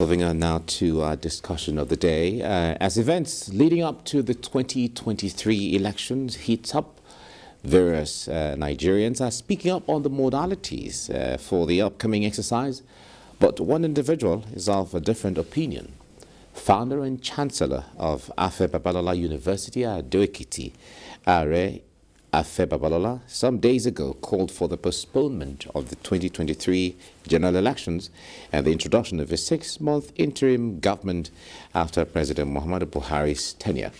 Moving on now to our discussion of the day. As events leading up to the 2023 elections heats up, various Nigerians are speaking up on the modalities for the upcoming exercise, but one individual is of a different opinion. Founder and Chancellor of Afe Babalola University, Ado-Ekiti, Aare Afe Babalola, some days ago called for the postponement of the 2023 general elections and the introduction of a 6-month interim government after President Muhammadu Buhari's tenure.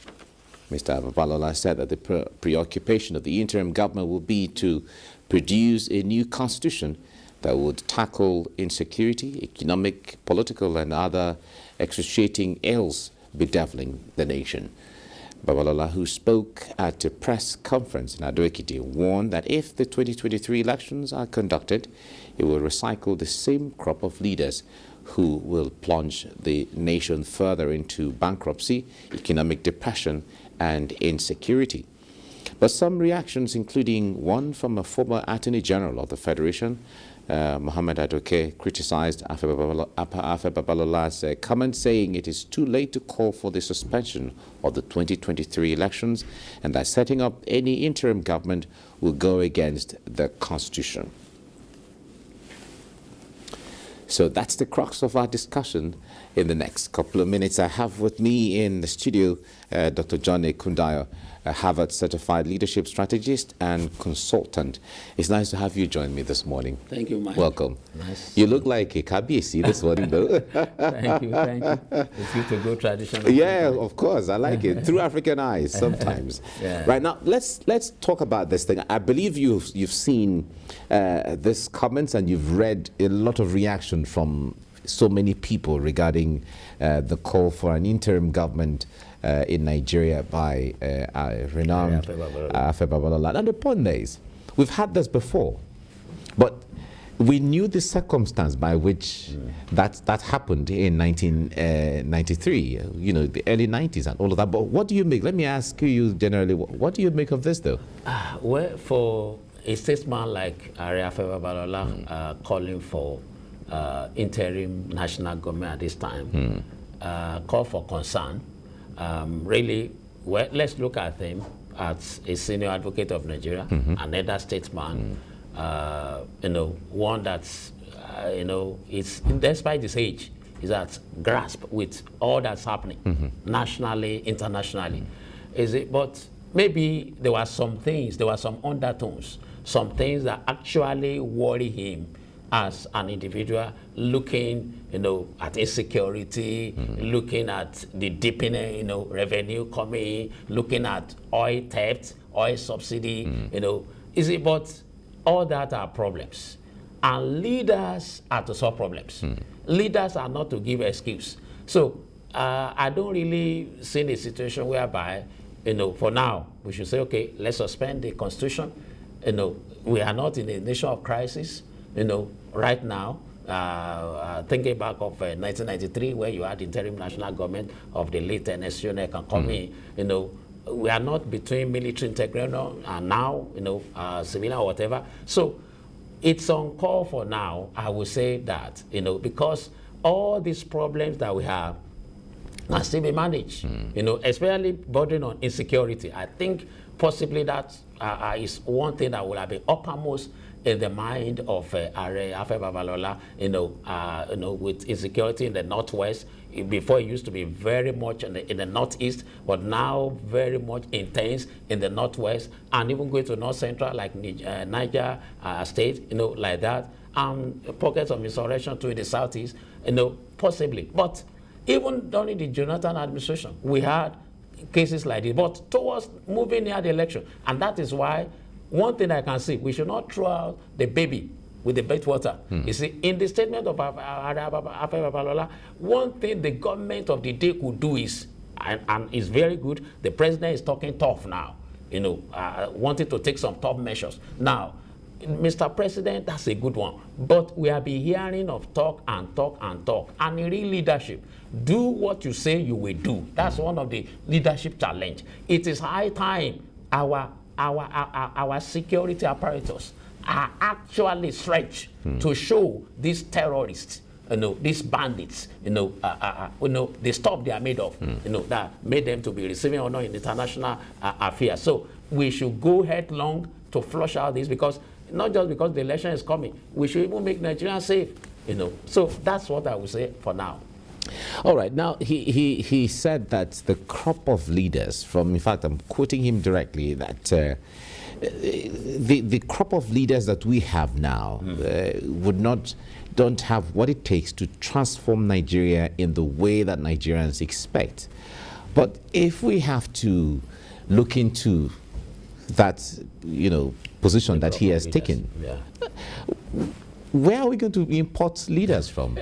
Mr. Babalola said that the preoccupation of the interim government will be to produce a new constitution that would tackle insecurity, economic, political, and other excruciating ills bedeviling the nation. Babalola, who spoke at a press conference in Ado-Ekiti, warned that if the 2023 elections are conducted, it will recycle the same crop of leaders who will plunge the nation further into bankruptcy, economic depression, and insecurity. But some reactions, including one from a former Attorney General of the Federation, Mohammed Adoke, criticized Afe Babalola's comment, saying it is too late to call for the suspension of the 2023 elections and that setting up any interim government will go against the Constitution. So that's the crux of our discussion. In the next couple of minutes, I have with me in the studio Dr. John Kundayo, a Harvard-certified leadership strategist and consultant. It's nice to have you join me this morning. Thank you, Mike. Welcome. Nice. You look like a KBC this morning, though. Thank you. It's good to go traditional. Yeah, of course. I like it. Through African eyes, sometimes. Yeah. Right now, let's talk about this thing. I believe you've seen this comments and you've read a lot of reaction from so many people regarding the call for an interim government in Nigeria by renowned Afe Babalola. And the point is, we've had this before, but we knew the circumstance by which that happened in 1993, you know, the early 90s and all of that. But what do you make? Let me ask you generally, what do you make of this, though? Well, for a statesman like Aare Afe Babalola calling for interim national government at this time, call for concern. Really, well, let's look at him as a senior advocate of Nigeria, another statesman, you know, one that's, you know, it's, despite his age, is at grasp with all that's happening nationally, internationally. Is it? But maybe there were some things, there were some undertones, some things that actually worry him as an individual, looking, you know, at insecurity, looking at the deepening, you know, revenue coming, looking at oil theft, oil subsidy, you know, is it? But all that are problems, and leaders are to solve problems. Leaders are not to give excuse. So I don't really see a situation whereby, you know, for now we should say, okay, let's suspend the Constitution. You know, we are not in a nation of crisis. You know, right now, thinking back of 1993, where you had interim national government of the late Ado-Ekiti and coming, you know, we are not between military integration and now, you know, civilian or whatever. So it's on call for now, I would say that, you know, because all these problems that we have can still be managed, you know, especially bordering on insecurity. I think possibly that is one thing that will have been uppermost in the mind of Aare Afe Babalola, you know, with insecurity in the northwest. Before it used to be very much in the northeast, but now very much intense in the northwest, and even going to north central like Niger state, you know, like that, and pockets of insurrection too in the southeast, you know, possibly. But even during the Jonathan administration, we had cases like this, but towards moving near the election, and that is why one thing I can see, we should not throw out the baby with the bathwater. You see, in the statement of Aare Afe Babalola, one thing the government of the day could do is, and is very good, the president is talking tough now, you know, wanting to take some tough measures. Now, Mr. President, that's a good one. But we have been hearing of talk and talk and talk. And in real leadership, do what you say you will do. That's one of the leadership challenge. It is high time our security apparatus are actually stretched to show these terrorists these bandits, the stuff they are made of, that made them to be receiving honor in international affairs. So we should go headlong to flush out this, because not just because the election is coming, we should even make Nigeria safe, So that's what I would say for now. All right. Now, he said that the crop of leaders from, in fact, I'm quoting him directly, that the crop of leaders that we have now don't have what it takes to transform Nigeria in the way that Nigerians expect. But if we have to look into that, position that he has taken, where are we going to import leaders from?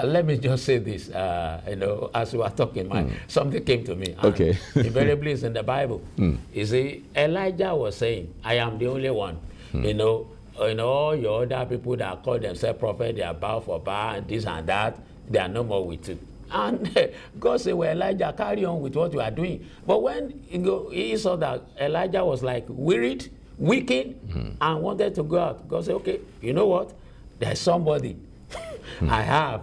Let me just say this, as we were talking, something came to me. Okay. Invariably it's in the Bible. You see, Elijah was saying, I am the only one. All your other people that call themselves prophet, they are bow for Baal and this and that, they are no more with you. And God said, well, Elijah, carry on with what you are doing. But when he saw that Elijah was like wearied, wicked, and wanted to go out, God said, okay, you know what? There's somebody I have.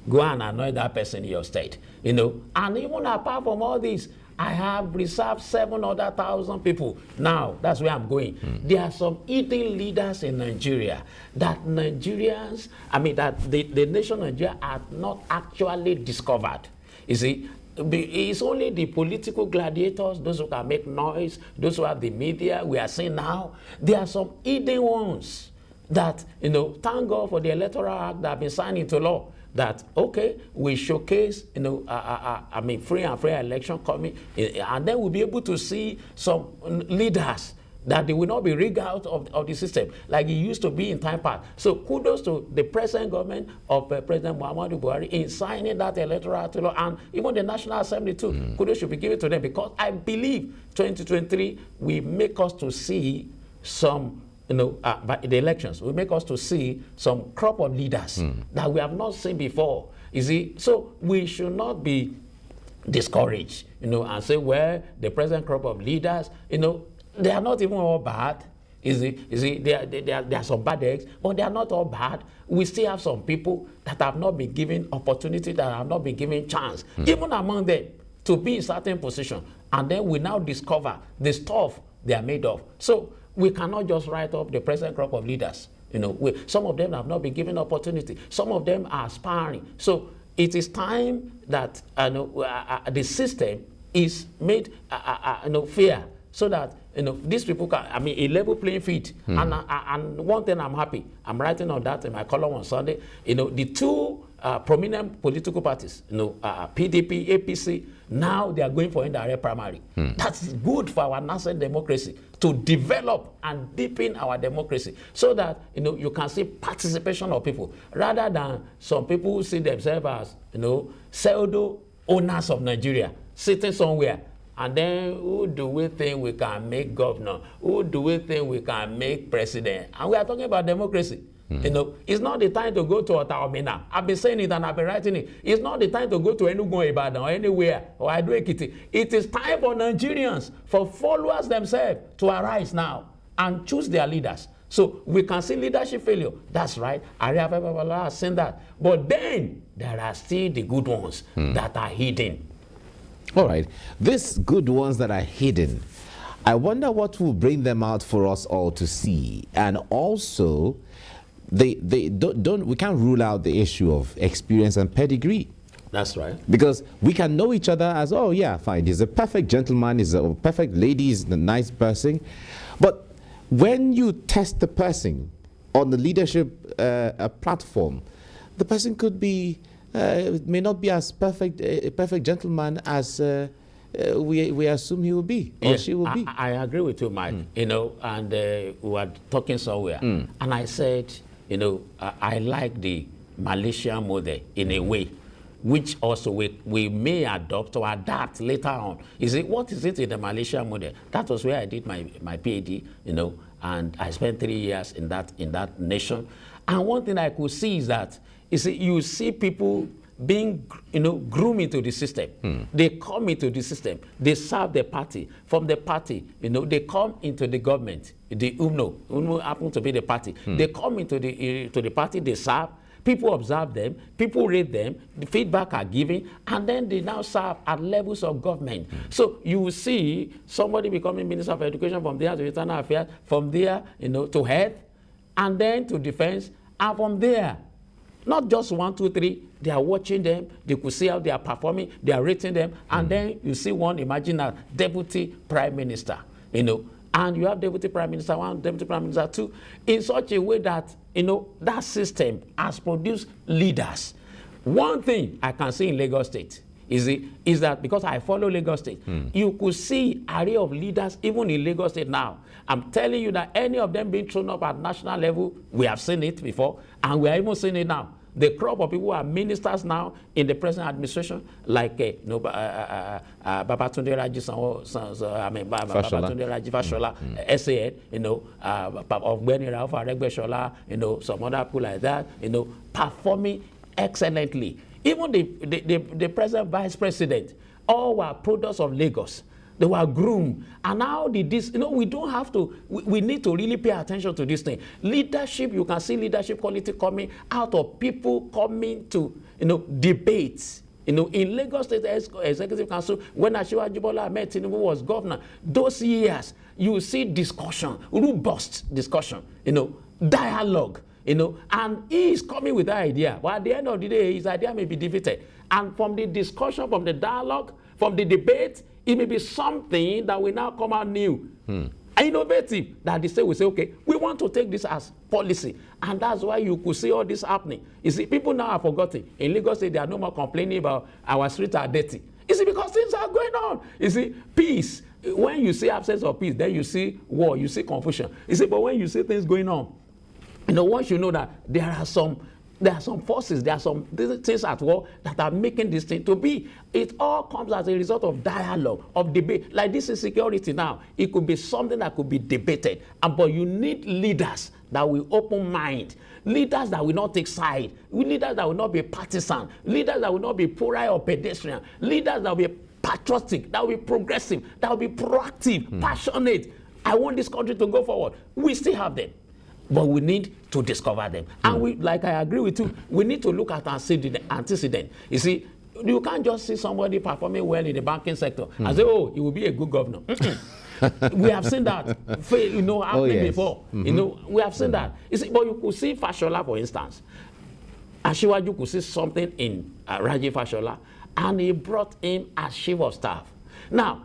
Go and anoint that person in your state. And even apart from all this, I have reserved 700,000 people. Now, that's where I'm going. There are some hidden leaders in Nigeria that Nigerians, that the nation of Nigeria had not actually discovered. You see, it's only the political gladiators, those who can make noise, those who have the media, we are seeing now. There are some hidden ones that, thank God for the Electoral Act that have been signed into law. That, okay, we showcase, free and fair election coming, and then we'll be able to see some leaders that they will not be rigged out of the system like it used to be in time past. So kudos to the present government of President Muhammadu Buhari in signing that electoral law, and even the National Assembly too. Kudos should be given to them, because I believe 2023 will make us to see some, by the elections, will make us to see some crop of leaders that we have not seen before. You see, so we should not be discouraged, and say, well, the present crop of leaders, they are not even all bad. There are some bad eggs, but they are not all bad. We still have some people that have not been given opportunity, that have not been given chance, even among them, to be in certain position. And then we now discover the stuff they are made of. So we cannot just write up the present crop of leaders. Some of them have not been given opportunity. Some of them are aspiring. So it is time that the system is made fair, so that these people can, a level playing field. And one thing I'm happy, I'm writing on that in my column on Sunday. The two prominent political parties, PDP, APC, now they are going for indirect primary. That's good for our nascent democracy, to develop and deepen our democracy, so that you can see participation of people, rather than some people who see themselves as pseudo owners of Nigeria, sitting somewhere. And then, who do we think we can make governor? Who do we think we can make president? And we are talking about democracy. It's not the time to go to Ado-Ekiti. I've been saying it and I've been writing it. It's not the time to go to Enugu, Ibadan, or anywhere, or Ado-Ekiti. It is time for Nigerians, for followers themselves, to arise now and choose their leaders. So we can see leadership failure. That's right. Aare Afe Babalola has seen that. But then there are still the good ones that are hidden. All right. These good ones that are hidden, I wonder what will bring them out for us all to see. And also, we can't rule out the issue of experience and pedigree. That's right. Because we can know each other as, oh yeah, fine, he's a perfect gentleman, he's a perfect lady, he's a nice person. But when you test the person on the leadership platform, the person could be, may not be as a perfect gentleman as we assume he will be, or she will be. I agree with you, Mike. And we were talking somewhere, and I said, I like the Malaysian model in a way, which also we may adopt or adapt later on. What is it in the Malaysian model? That was where I did my PhD, and I spent 3 years in that nation. And one thing I could see is that, you see people being, groomed into the system. They come into the system. They serve the party. From the party, they come into the government. The UMNO happen to be the party. They come into the party. They serve. people observe them, people rate them, the feedback are given, and then they now serve at levels of government. So you will see somebody becoming Minister of Education, from there to Internal Affairs, from there, to health, and then to defense, and from there, not just 1, 2, 3, they are watching them, they could see how they are performing, they are rating them, and then you see one, imagine a deputy prime minister, and you have deputy prime minister 1, deputy prime minister 2, in such a way that, that system has produced leaders. One thing I can see in Lagos State is that, because I follow Lagos State, you could see array of leaders even in Lagos State now. I'm telling you that any of them being thrown up at national level, we have seen it before, and we are even seeing it now. The crop of people who are ministers now in the present administration, like Babatunde Raji, Babatunde Raji Fashola, SAN, of Gweni Ralph Aregbesola, some other people like that, performing excellently. Even the present vice president, all were products of Lagos. They were groomed. And how did this, we don't have to, we need to really pay attention to this thing. Leadership, you can see leadership quality coming out of people coming to, debates. In Lagos State Executive Council, when Asiwaju Bola Ahmed Tinubu was governor, those years, you see discussion, robust discussion, dialogue, and he is coming with that idea. But at the end of the day, his idea may be defeated. And from the discussion, from the dialogue, from the debate, it may be something that will now come out new, innovative, that the state will say, okay, we want to take this as policy. And that's why you could see all this happening. You see, people now have forgotten. In Lagos State, they are no more complaining about our streets are dirty. You see, because things are going on. You see, peace. When you see absence of peace, then you see war, you see confusion. You see, but when you see things going on, once you know that there are some forces, there are some things at work that are making this thing to be. It all comes as a result of dialogue, of debate. Like this is security now. It could be something that could be debated. But you need leaders that will open mind, leaders that will not take side, leaders that will not be partisan, leaders that will not be pariah or pedestrian, leaders that will be patriotic, that will be progressive, that will be proactive, passionate. I want this country to go forward. We still have them. But we need to discover them. And we, like I agree with you, we need to look at antecedent. You see, you can't just see somebody performing well in the banking sector and say, oh, he will be a good governor. We have seen that happening before. We have seen that. You see, but you could see Fashola, for instance. Asiwaju could see something in Raji Fashola, and he brought him as chief of staff. Now,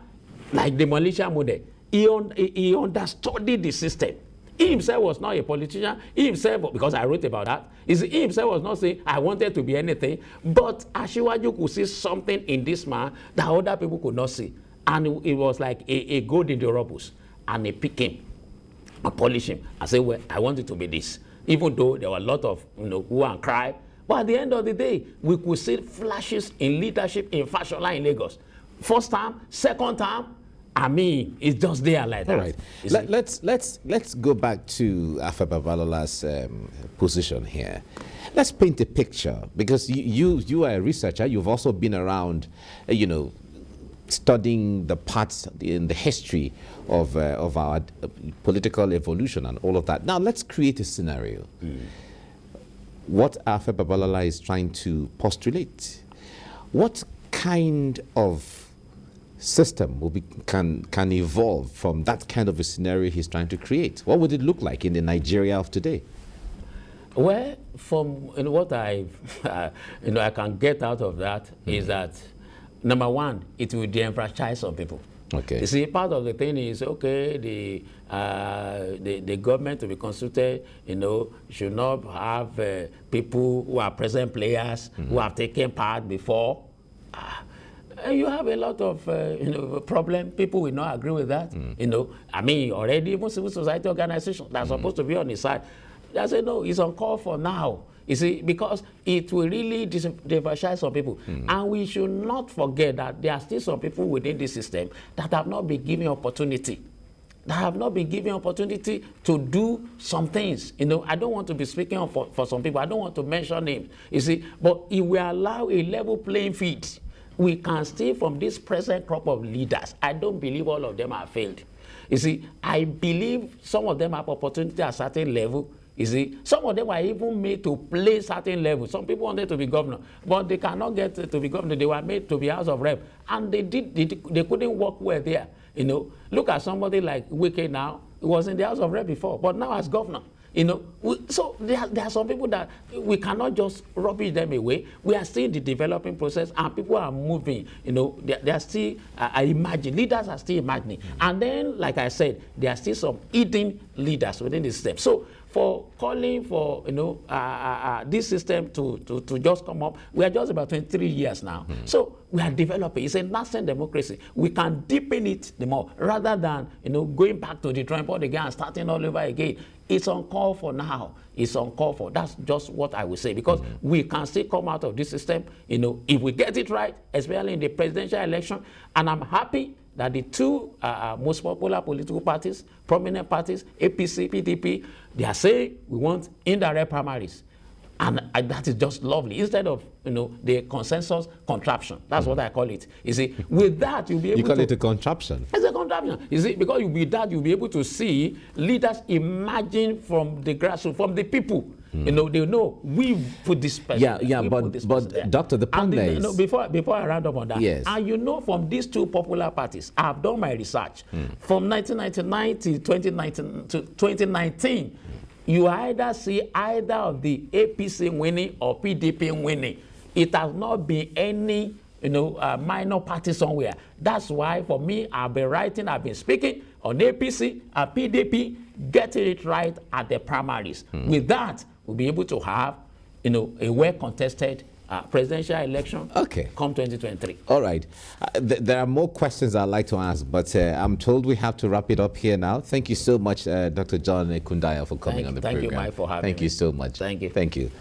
like the militia model, he understood the system. He himself was not a politician. He himself, because I wrote about that, he himself was not saying, I wanted to be anything. But Asiwaju could see something in this man that other people could not see. And it was like a gold in the rubbles. And he picked him and polished him and said, well, I want it to be this. Even though there were a lot of who and cry. But at the end of the day, we could see flashes in leadership in Fashola in Lagos. First time, second time, it's just there like that. All right. Let's go back to Afe Babalola's position here. Let's paint a picture, because you are a researcher. You've also been around, studying the parts in the history of our political evolution and all of that. Now let's create a scenario. What Afe Babalola is trying to postulate. What kind of system can evolve from that kind of a scenario he's trying to create? What would it look like in the Nigeria of today? Well, from what I can get out of that is that, number one, it will de-enfranchise some people. Okay. You see, part of the thing is, okay, the government to be consulted, should not have people who are present players, who have taken part before. You have a lot of problem. People will not agree with that. Already even civil society organizations that are supposed to be on his side, they say no, it's uncalled for now. You see, because it will really disenfranchise some people. And we should not forget that there are still some people within this system that have not been given opportunity. That have not been given opportunity to do some things. I don't want to be speaking for some people. I don't want to mention names. You see, but if we allow a level playing field, we can steal from this present crop of leaders. I don't believe all of them have failed. You see, I believe some of them have opportunity at a certain level, You see, some of them were even made to play certain levels. Some people wanted to be governor, but they cannot get to be governor. They were made to be House of Rep, and they couldn't work well there. You know, look at somebody like Wike now. He was in the House of Rep before, but now as governor. You know, so there are some people that we cannot just rubbish them away. We are still in the developing process, and people are moving. You know, they are still leaders are still imagining. And then, like I said, there are still some hidden leaders within the system. So for calling for, you know, this system to just come up, we are just about 23 years now. So we are developing. It's a nascent democracy. We can deepen it the more, rather than, you know, going back to the drawing board again and starting all over again. It's uncalled for now. It's uncalled for. That's just what I would say, because we can still come out of this system, you know, if we get it right, especially in the presidential election. And I'm happy that the two most popular political parties, prominent parties, APC, PDP, they are saying we want indirect primaries. And that is just lovely. Instead of, you know, the consensus contraption. That's what I call it. You see, with that, you'll be able to... You call it a contraption? It's a contraption. You see, because with that, you'll be able to see leaders emerging from the grassroots, from the people. You know, they know we put this person. Yeah, but Doctor, the point is... No, before I round up on that, yes. And you know, from these two popular parties, I've done my research. From 1999 to 2019, you either see either of the APC winning or PDP winning. It has not been any, you know, minor party somewhere. That's why, for me, I've been writing, I've been speaking on APC and PDP, getting it right at the primaries. With that, we'll be able to have, you know, a well-contested presidential election come 2023. All right. There are more questions I'd like to ask, but I'm told we have to wrap it up here now. Thank you so much, Dr. John Ekundaya, for coming on the program. Thank you, Mike, for having me. Thank you so much. Thank you. Thank you.